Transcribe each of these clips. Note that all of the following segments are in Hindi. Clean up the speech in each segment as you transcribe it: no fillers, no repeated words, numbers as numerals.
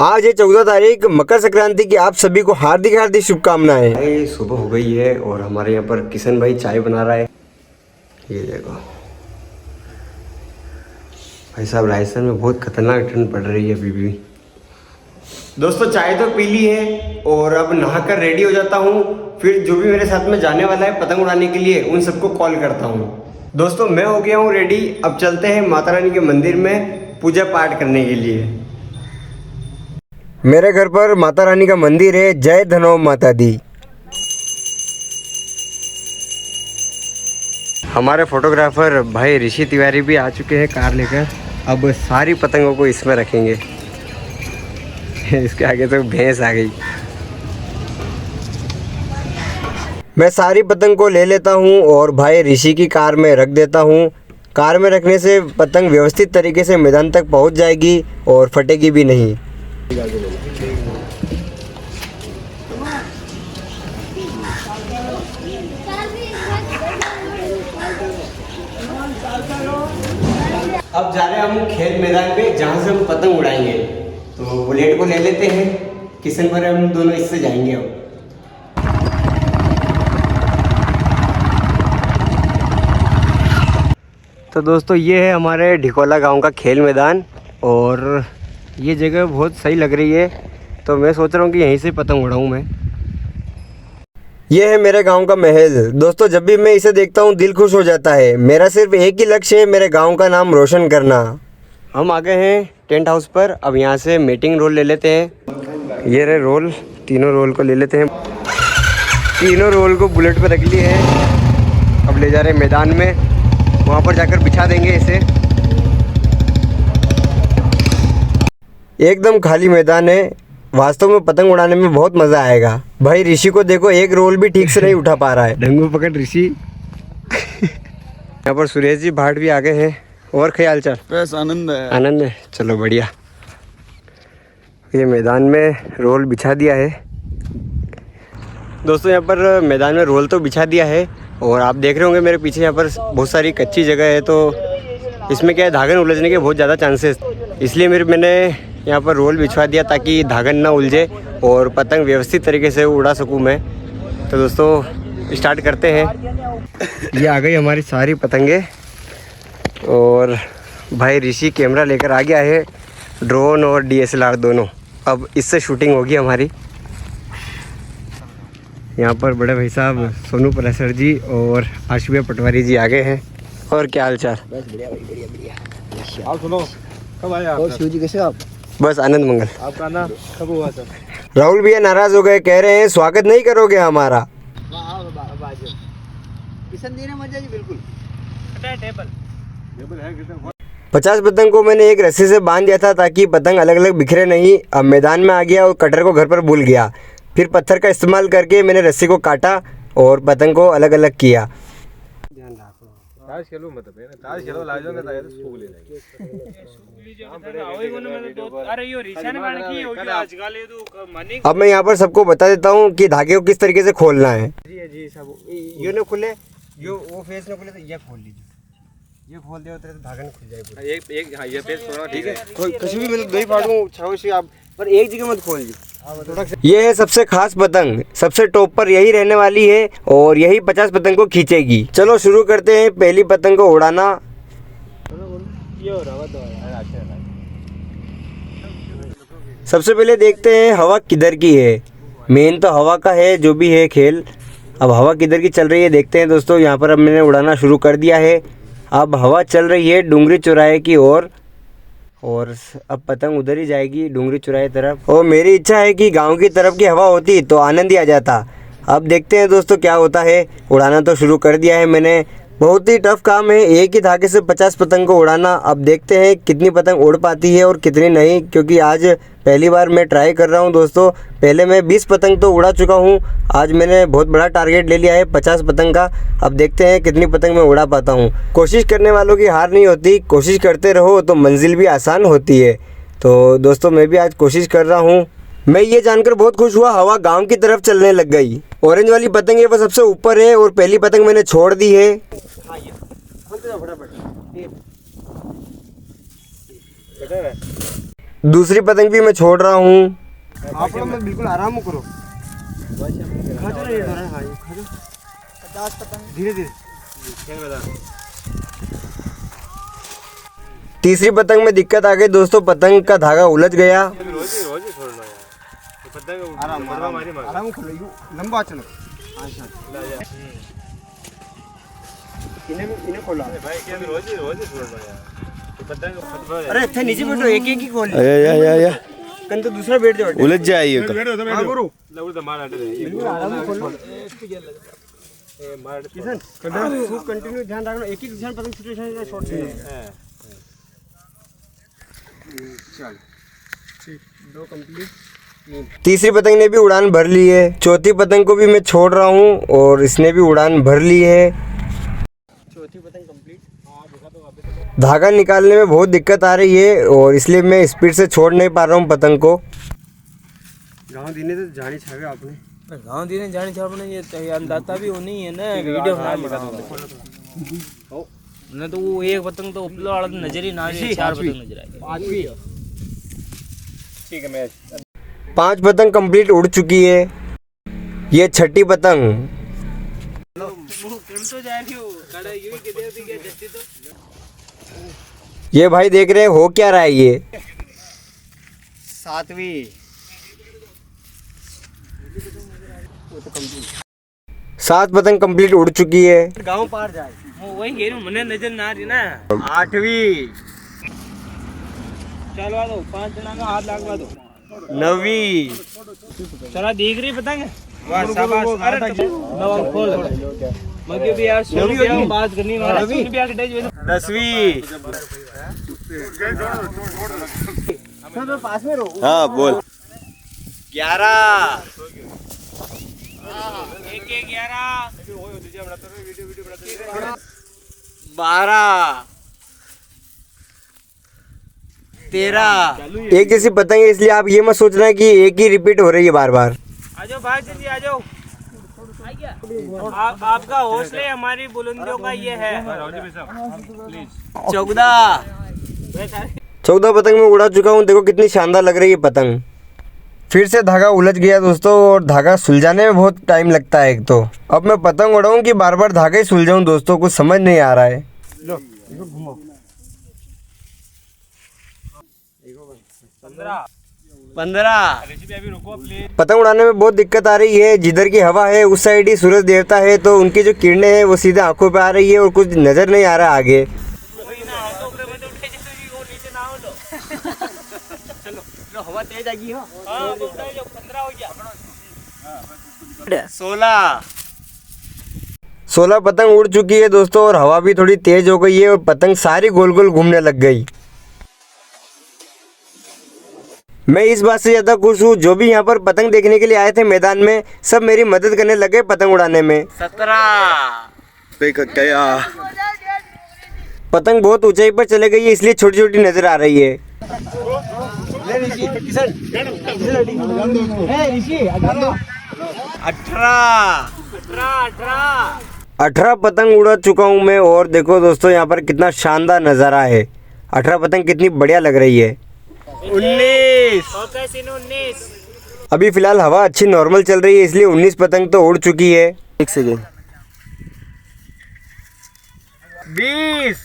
आज है 14 तारीख मकर संक्रांति की। आप सभी को हार्दिक हार्दिक शुभकामनाएं। सुबह हो गई है और हमारे यहाँ पर किशन भाई चाय बना रहा है। ये देखो भाई साहब, राजस्थान में बहुत खतरनाक ठंड पड़ रही है अभी भी। दोस्तों चाय तो पी ली है और अब नहाकर रेडी हो जाता हूँ। फिर जो भी मेरे साथ में जाने वाला है पतंग उड़ाने के लिए उन सबको कॉल करता हूँ। दोस्तों मैं हो गया हूँ रेडी। अब चलते हैं माता रानी के मंदिर में पूजा पाठ करने के लिए। मेरे घर पर माता रानी का मंदिर है। जय धनो माता दी। हमारे फोटोग्राफर भाई ऋषि तिवारी भी आ चुके हैं कार लेकर। अब सारी पतंगों को इसमें रखेंगे। इसके आगे तो भैंस आ गई। मैं सारी पतंग को ले लेता हूँ और भाई ऋषि की कार में रख देता हूँ। कार में रखने से पतंग व्यवस्थित तरीके से मैदान तक पहुँच जाएगी और फटेगी भी नहीं। अब जा रहे हैं हम खेल मैदान पे जहाँ से हम पतंग उड़ाएंगे। तो बुलेट को ले लेते हैं। किशन पर हम दोनों इससे जाएंगे। अब तो दोस्तों ये है हमारे ढिकोला गांव का खेल मैदान और ये जगह बहुत सही लग रही है। तो मैं सोच रहा हूँ कि यहीं से पतंग उड़ाऊँ मैं। ये है मेरे गांव का महल। दोस्तों जब भी मैं इसे देखता हूँ दिल खुश हो जाता है। मेरा सिर्फ एक ही लक्ष्य है, मेरे गांव का नाम रोशन करना। हम आ गए हैं टेंट हाउस पर। अब यहाँ से मीटिंग रोल ले लेते हैं। ये रहे रोल, तीनों रोल को ले लेते हैं। तीनों रोल को बुलेट पर रख लिए हैं। अब ले जा रहे हैं मैदान में, वहाँ पर जाकर बिछा देंगे इसे। एकदम खाली मैदान है। वास्तव में पतंग उड़ाने में बहुत मज़ा आएगा। भाई ऋषि को देखो, एक रोल भी ठीक से नहीं उठा पा रहा है। ढंगू पकड़ ऋषि। यहाँ पर सुरेश जी भाट भी आ गए हैं। और ख्याल चाल? बस आनंद है। आनंद है, चलो बढ़िया। ये मैदान में रोल बिछा दिया है। दोस्तों यहाँ पर मैदान में रोल तो बिछा दिया है और आप देख रहे होंगे मेरे पीछे यहाँ पर बहुत सारी कच्ची जगह है। तो इसमें क्या है, धागन उलझने के बहुत ज़्यादा चांसेस, इसलिए मैंने यहाँ पर रोल बिछवा दिया ताकि धागन ना उलझे और पतंग व्यवस्थित तरीके से उड़ा सकूँ मैं। तो दोस्तों स्टार्ट करते हैं। ये आ गई हमारी सारी पतंगे और भाई ऋषि कैमरा लेकर आ गया है, ड्रोन और DSLR दोनों। अब इससे शूटिंग होगी हमारी। यहाँ पर बड़े भाई साहब सोनू पलेसर जी और आशुभा पटवारी जी आ गए हैं। और क्या हाल चाल? बस बढ़िया भाई, बढ़िया। आप सुनो, कब आए आप? और शिव जी कैसे आप? बस आनंद मंगल। आपका आना कब हुआ सर? राहुल भैया नाराज हो गए, कह रहे हैं स्वागत नहीं करोगे हमारा। किशन जी ने मजा जी बिल्कुल। टेबल है किशन। 50 पतंग को मैंने एक रस्सी से बांध दिया था ताकि पतंग अलग अलग बिखरे नहीं। अब मैदान में आ गया और कटर को घर पर भूल गया। फिर पत्थर का इस्तेमाल करके मैंने रस्सी को काटा और पतंग को अलग अलग किया। ताश खेलो मत पे ना, ताश खेलो ला जाओगे तो सूग ले जाएंगे। अब मैं यहाँ पर सबको बता देता हूँ कि धागे को किस तरीके से खोलना है। जी सब ये न खुले, यो वो फेस न खुले तो ये खोल लीजिए। ये खोल दिया तो धागा नहीं खुल जाएगा। एक हाँ ये फेस थोड़ा ठीक है। कोई कुछ भी मतलब दही फाड़ूं छाव से आप, पर एक जगह मत खोल जी। ये है सबसे खास पतंग, सबसे टॉप पर यही रहने वाली है और यही 50 पतंग को खींचेगी। चलो शुरू करते हैं पहली पतंग को उड़ाना। सबसे पहले देखते हैं हवा किधर की है। मेन तो हवा का है जो भी है खेल। अब हवा किधर की चल रही है देखते हैं दोस्तों। यहाँ पर अब मैंने उड़ाना शुरू कर दिया है। अब हवा चल रही है डूंगरी चौराहे की ओर और अब पतंग उधर ही जाएगी डूंगरी चौराहे तरफ। और मेरी इच्छा है कि गांव की तरफ की हवा होती तो आनंद ही आ जाता। अब देखते हैं दोस्तों क्या होता है। उड़ाना तो शुरू कर दिया है मैंने। बहुत ही टफ काम है एक ही धागे से 50 पतंग को उड़ाना। अब देखते हैं कितनी पतंग उड़ पाती है और कितनी नहीं, क्योंकि आज पहली बार मैं ट्राई कर रहा हूं दोस्तों। पहले मैं 20 पतंग तो उड़ा चुका हूं, आज मैंने बहुत बड़ा टारगेट ले लिया है 50 पतंग का। अब देखते हैं कितनी पतंग मैं उड़ा पाता हूं। कोशिश करने वालों की हार नहीं होती, कोशिश करते रहो तो मंजिल भी आसान होती है। तो दोस्तों मैं भी आज कोशिश कर रहा हूँ। मैं ये जानकर बहुत खुश हुआ हवा गांव की तरफ चलने लग गई। ऑरेंज वाली पतंग है वो सबसे ऊपर है और पहली पतंग मैंने छोड़ दी है। दूसरी पतंग भी मैं छोड़ रहा हूँ। आप लोग मैं बिल्कुल आराम करो। धीरे धीरे। तीसरी पतंग में दिक्कत आ गई दोस्तों, पतंग का धागा उलझ गया। आराम खोलो, लंबा चलो। इन्हें खोलो। अरे इतने नीचे बैठो, एक एक ही खोल। या कल तो दूसरा बैठ जाओ। उलझ जाए ये हाँ गुरु। खूब कंटिन्यू ध्यान रखना, एक ही ध्यान पतंग छूटे शॉर्ट से। चल ठीक, 2 कंप्लीट। तीसरी पतंग ने भी उड़ान भर ली है। चौथी पतंग को भी मैं छोड़ रहा हूँ और इसने भी उड़ान भर ली है। चौथी पतंग कंप्लीट। धागा निकालने में बहुत दिक्कत आ रही है और इसलिए मैं स्पीड से छोड़ नहीं पा रहा हूँ पतंग को। गाँव दीने तो जानी छावे आपने। गाँव दीने जानी छावे ये अंदाता भी होनी है ना, वीडियो बना लिया ना तो वो एक पतंग तो उपलो वाला तो नजर ही ना आ रही, 4 पतंग नजर आई। ठीक है मैं 5 पतंग कंप्लीट उड़ चुकी है। ये छठी पतंग। ये भाई देख रहे हो क्या रहा है ये? 7वीं। 7 पतंग कंप्लीट उड़ चुकी है। गाँव पार जाए। वही कह रही हूँ, मने नजर ना आ रही ना। 8वीं। चलवा दो, 5 जना का हाथ लगवा दो। 9वीं। चला देख रही पतंग। शाबाश। अरे नवा खोल मगे भी यार, सुन के हम बात करनी है। सुन भी आके डेज 10वीं। पास में रहो। हाँ बोल। 11। 12। 13। एक जैसी पतंग है इसलिए आप ये मत सोचना कि एक ही रिपीट हो रही है बार बार। आ जाओ भाई जी, आ जाओ। आपका हौसले हमारी बुलंदियों का ये है। 14। 14 पतंग में उड़ा चुका हूँ। देखो कितनी शानदार लग रही है पतंग। फिर से धागा उलझ गया दोस्तों और धागा सुलझाने में बहुत टाइम लगता है एक तो। अब मैं पतंग उड़ाऊँ कि बार बार धागा ही सुलझाऊँ दोस्तों, कुछ समझ नहीं आ रहा है। लो इसको घुमाओ। 15। पतंग उड़ाने में बहुत दिक्कत आ रही है। जिधर की हवा है उस साइड ही सूरज देवता है, तो उनकी जो किरणें हैं वो सीधे आंखों पे आ रही है और कुछ नज़र नहीं आ रहा आगे। हवा तेज आ गई। 16 पतंग उड़ चुकी है दोस्तों और हवा भी थोड़ी तेज हो गई है और पतंग सारी गोल गोल घूमने लग गई। मैं इस बात से ज़्यादा खुश हूँ, जो भी यहाँ पर पतंग देखने के लिए आए थे मैदान में, सब मेरी मदद करने लगे पतंग उड़ाने में। 17। पतंग बहुत ऊंचाई पर चले गई है इसलिए छोटी छोटी नजर आ रही है। 18 पतंग उड़ा चुका हूँ मैं और देखो दोस्तों यहाँ पर कितना शानदार नज़ारा है। 18 पतंग कितनी बढ़िया लग रही है। 19। अभी फिलहाल हवा अच्छी नॉर्मल चल रही है इसलिए 19 पतंग तो उड़ चुकी है। 1 सेकेंड। 20।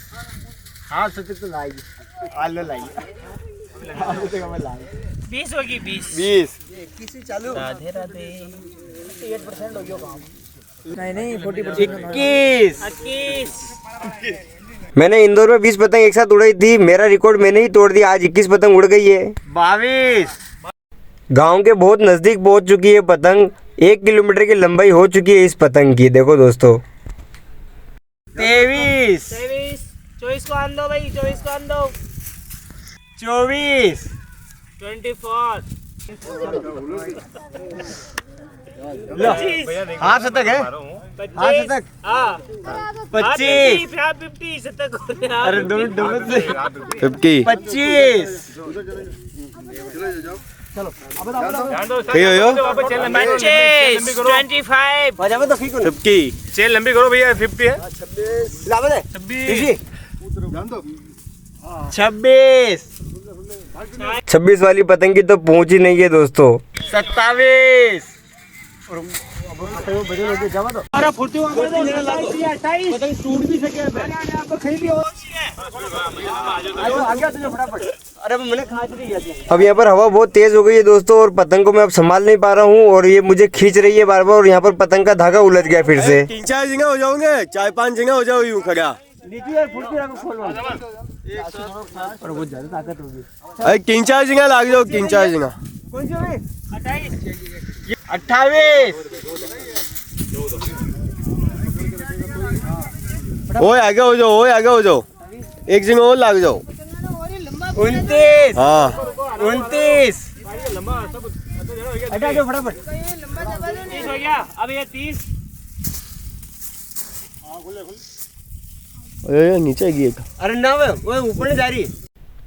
हाँ सोचे तो लाएगी। आलू लाएगी। 20 होगी 20। 20। राधे राधे। 8% हो गया काम। नहीं 40%। 21। 21। मैंने इंदौर में 20 पतंग एक साथ उड़ाई थी, मेरा रिकॉर्ड मैंने ही तोड़ दिया। आज 21 पतंग उड़ गई है। 22। गांव के बहुत नज़दीक पहुंच चुकी है पतंग। 1 किलोमीटर की लंबाई हो चुकी है इस पतंग की। देखो दोस्तों 23। 24 को आन दो भाई, 24 को आन दो। 24। 24। हाथ से तक है। हाथ से तक। 25। 50 से तक। अरे दोनों डबल से 50। 25। ठीक है यो 25। 25। 50। चेन लंबी करो भैया। 50 है। 26। 26। 26 वाली पतंग की तो पहुंच ही नहीं है दोस्तों। 27 अरे फुर्ती हुआ पतंग टूट भी सके आपको कहीं भी हो अरे मैंने खा दिया। अब यहाँ पर हवा बहुत तेज हो गई है दोस्तों और पतंग को मैं अब संभाल नहीं पा रहा हूँ और ये मुझे खींच रही है बार बार और यहाँ पर पतंग का धागा उलझ गया फिर से। 3-4 जगह हो जाओगे, 4-5 जगह हो जाओ यूं खड़ा। बहुत ज्यादा ताकत होगी। अरे 3-4 जगह लाग जाओ, 3-4 जगह। 28 ओए आगे हो जाओ, ओए आगे हो जाओ, एक जगह और लाग जाओ। 29 हाँ 29 हटा दो फटाफट 30 हो गया अब ये 30 अरे नीचे गिर। अरे ना वो ऊपर नहीं जा रही।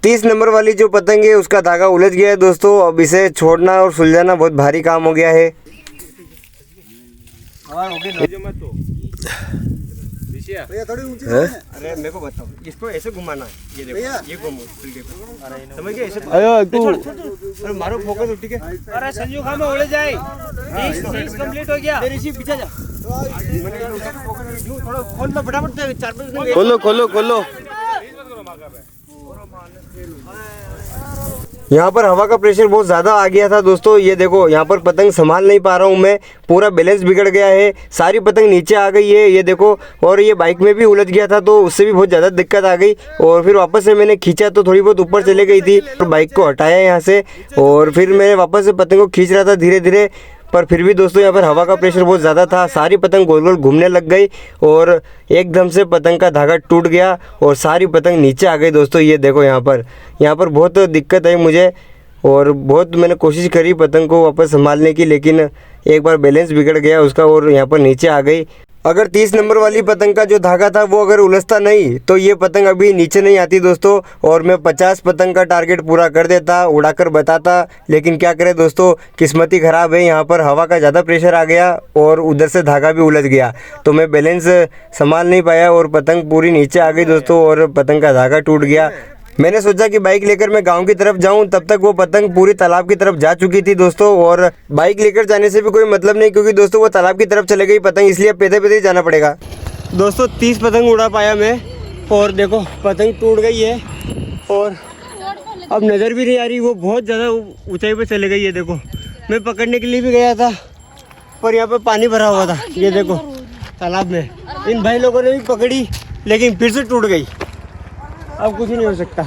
30 नंबर वाली जो पतंग है उसका धागा उलझ गया है दोस्तों। अब इसे छोड़ना और सुलझाना बहुत भारी काम हो गया है। अरे मेरे को बताओ, इसको ऐसे घुमाना, ये देखो, ये घुमो, समझ गए ऐसे। अरे तू अरे मारो फोकस उठी के। अरे संजू खा में उड़ जाए 30 कंप्लीट हो गया ऋषि पीछे जा। थोड़ा खोल लो फटाफट, 4-5 खोलो खोलो खोलो। यहाँ पर हवा का प्रेशर बहुत ज़्यादा आ गया था दोस्तों। ये देखो यहाँ पर पतंग संभाल नहीं पा रहा हूँ मैं, पूरा बैलेंस बिगड़ गया है, सारी पतंग नीचे आ गई है ये देखो। और ये बाइक में भी उलझ गया था तो उससे भी बहुत ज़्यादा दिक्कत आ गई और फिर वापस से मैंने खींचा तो थोड़ी बहुत ऊपर चले गई थी। और बाइक को हटाया यहाँ से और फिर मैं वापस से पतंग को खींच रहा था धीरे धीरे। पर फिर भी दोस्तों यहाँ पर हवा का प्रेशर बहुत ज़्यादा था, सारी पतंग गोल गोल घूमने लग गई और एकदम से पतंग का धागा टूट गया और सारी पतंग नीचे आ गई दोस्तों। ये देखो यहाँ पर बहुत दिक्कत आई मुझे और बहुत मैंने कोशिश करी पतंग को वापस संभालने की, लेकिन एक बार बैलेंस बिगड़ गया उसका और यहाँ पर नीचे आ गई। अगर 30 नंबर वाली पतंग का जो धागा था वो अगर उलझता नहीं तो ये पतंग अभी नीचे नहीं आती दोस्तों और मैं 50 पतंग का टारगेट पूरा कर देता, उड़ाकर बताता। लेकिन क्या करें दोस्तों, किस्मत ही ख़राब है, यहाँ पर हवा का ज़्यादा प्रेशर आ गया और उधर से धागा भी उलझ गया तो मैं बैलेंस संभाल नहीं पाया और पतंग पूरी नीचे आ गई दोस्तों और पतंग का धागा टूट गया। मैंने सोचा कि बाइक लेकर मैं गांव की तरफ जाऊं, तब तक वो पतंग पूरी तालाब की तरफ जा चुकी थी दोस्तों। और बाइक लेकर जाने से भी कोई मतलब नहीं क्योंकि दोस्तों वो तालाब की तरफ चले गई पतंग, इसलिए पैदल पैदल ही जाना पड़ेगा। दोस्तों 30 पतंग उड़ा पाया मैं और देखो पतंग टूट गई है और अब नज़र भी नहीं आ रही, वो बहुत ज़्यादा ऊंचाई पर चले गई है। देखो मैं पकड़ने के लिए भी गया था पर यहाँ पर पानी भरा हुआ था, ये देखो तालाब में। इन भाई लोगों ने भी पकड़ी लेकिन फिर से टूट गई, अब कुछ नहीं हो सकता।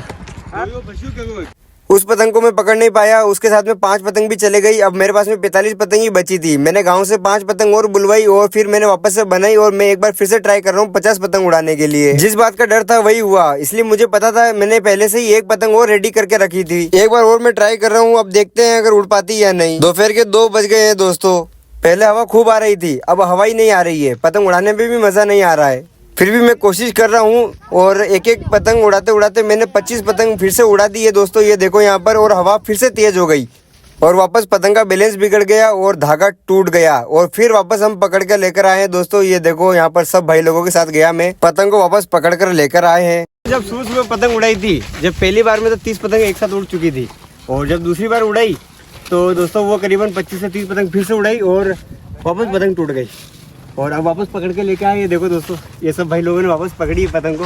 उस पतंग को मैं पकड़ नहीं पाया, उसके साथ में 5 पतंग भी चले गई। अब मेरे पास में 45 पतंग ही बची थी। मैंने गांव से 5 पतंग और बुलवाई और फिर मैंने वापस से बनाई और मैं एक बार फिर से ट्राई कर रहा हूँ 50 पतंग उड़ाने के लिए। जिस बात का डर था वही हुआ, इसलिए मुझे पता था, मैंने पहले से ही एक पतंग और रेडी करके रखी थी। एक बार और मैं ट्राई कर रहा हूँ, अब देखते हैं अगर उड़ पाती या नहीं। दोपहर के 2 बज गए हैं दोस्तों। पहले हवा खूब आ रही थी, अब हवा ही नहीं आ रही है, पतंग उड़ाने में भी मजा नहीं आ रहा है। फिर भी मैं कोशिश कर रहा हूँ और एक एक पतंग उड़ाते उड़ाते मैंने 25 पतंग फिर से उड़ा दी है दोस्तों। ये देखो यहाँ पर, और हवा फिर से तेज हो गई और वापस पतंग का बैलेंस बिगड़ गया और धागा टूट गया और फिर वापस हम पकड़ कर लेकर आए हैं दोस्तों। ये देखो यहाँ पर सब भाई लोगों के साथ गया मैं, पतंग को वापस पकड़ कर लेकर आए हैं। जब सुबह सुबह पतंग उड़ाई थी, जब पहली बार में तो 30 पतंग एक साथ उड़ चुकी थी और जब दूसरी बार उड़ाई तो दोस्तों वो करीबन 25 से 30 पतंग फिर से उड़ाई और वापस पतंग टूट गई और अब वापस पकड़ के लेके आए। ये देखो दोस्तों, ये सब भाई लोगों ने वापस पकड़ी है पतंग को,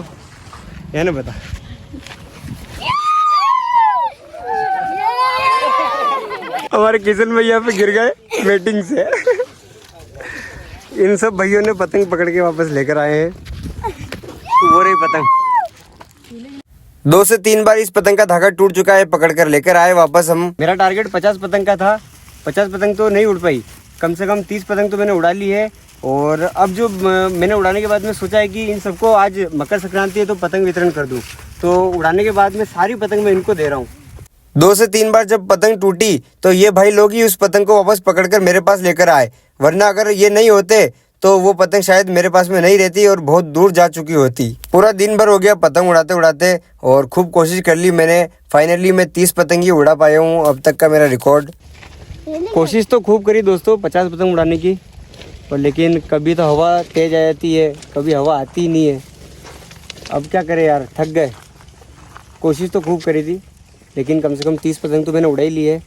है ना बता। हमारे किशन भैया पे गिर गए वेटिंग से। इन सब भाइयों ने पतंग पकड़ के वापस लेकर आए हैं, वो रही पतंग। 2 से 3 बार इस पतंग का धागा टूट चुका है, पकड़ कर लेकर आए वापस हम। मेरा टारगेट 50 पतंग का था, 50 पतंग तो नहीं उड़ पाई, कम से कम 30 पतंग तो मैंने उड़ा ली है। और अब जो मैंने उड़ाने के बाद में सोचा है कि इन सबको आज मकर संक्रांति है तो पतंग वितरण कर दूं, तो उड़ाने के बाद में सारी पतंग मैं इनको दे रहा हूँ। 2 से 3 बार जब पतंग टूटी तो ये भाई लोग ही उस पतंग को वापस पकड़कर मेरे पास लेकर आए, वरना अगर ये नहीं होते तो वो पतंग शायद मेरे पास में नहीं रहती और बहुत दूर जा चुकी होती। पूरा दिन भर हो गया पतंग उड़ाते उड़ाते और खूब कोशिश कर ली मैंने, फाइनली मैं 30 पतंग ही उड़ा पाया हूँ अब तक का मेरा रिकॉर्ड। कोशिश तो खूब करी दोस्तों 50 पतंग उड़ाने की, और लेकिन कभी तो हवा तेज आ जाती है, कभी हवा आती ही नहीं है। अब क्या करें यार, थक गए। कोशिश तो खूब करी थी लेकिन कम से कम 30 पतंग तो मैंने उड़ा ही ली है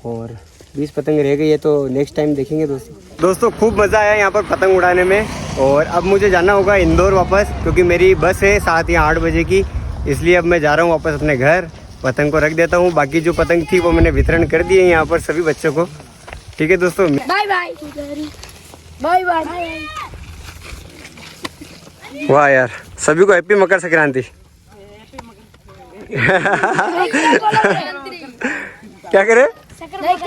और 20 पतंग रह गई है, तो नेक्स्ट टाइम देखेंगे दोस्तों खूब मज़ा आया यहाँ पर पतंग उड़ाने में। और अब मुझे जाना होगा इंदौर वापस, क्योंकि मेरी बस है 7 या 8 बजे की, इसलिए अब मैं जा रहा हूँ वापस अपने घर। पतंग को रख देता हूँ, बाकी जो पतंग थी वो मैंने वितरण कर दी है यहाँ पर सभी बच्चों को। ठीक है दोस्तों, बाय बाय बाय बाय। वाह यार, सभी को हैप्पी मकर संक्रांति। क्या करे? लाइक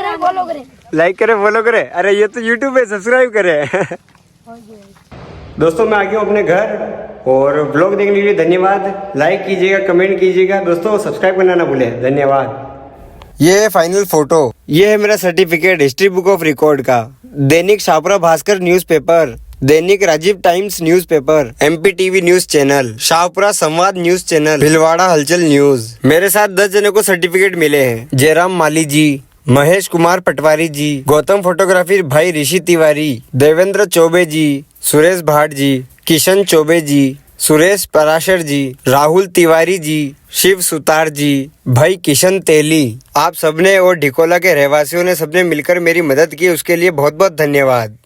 करे, फॉलो करे। अरे ये तो यूट्यूब है, सब्सक्राइब करे। दोस्तों मैं आ गया हूँ अपने घर और ब्लॉग देखने के लिए धन्यवाद। लाइक कीजिएगा, कमेंट कीजिएगा दोस्तों, सब्सक्राइब करना ना भूलें। धन्यवाद। ये है फाइनल फोटो, ये है मेरा certificate history book of record का। Dainik Shahpura Bhaskar newspaper, Dainik Rajeev times newspaper, MP TV news channel, Shahpura Samvad news channel, Bhilwara हलचल न्यूज। मेरे साथ 10 जनों को सर्टिफिकेट मिले हैं। जयराम माली जी, महेश कुमार पटवारी जी, गौतम फोटोग्राफी भाई ऋषि तिवारी, देवेंद्र चौबे जी, सुरेश भाट जी, किशन चौबे जी, सुरेश पराशर जी, राहुल तिवारी जी, शिव सुतार जी, भाई किशन तेली। आप सबने और ढिकोला के रहवासियों ने सबने मिलकर मेरी मदद की, उसके लिए बहुत बहुत धन्यवाद।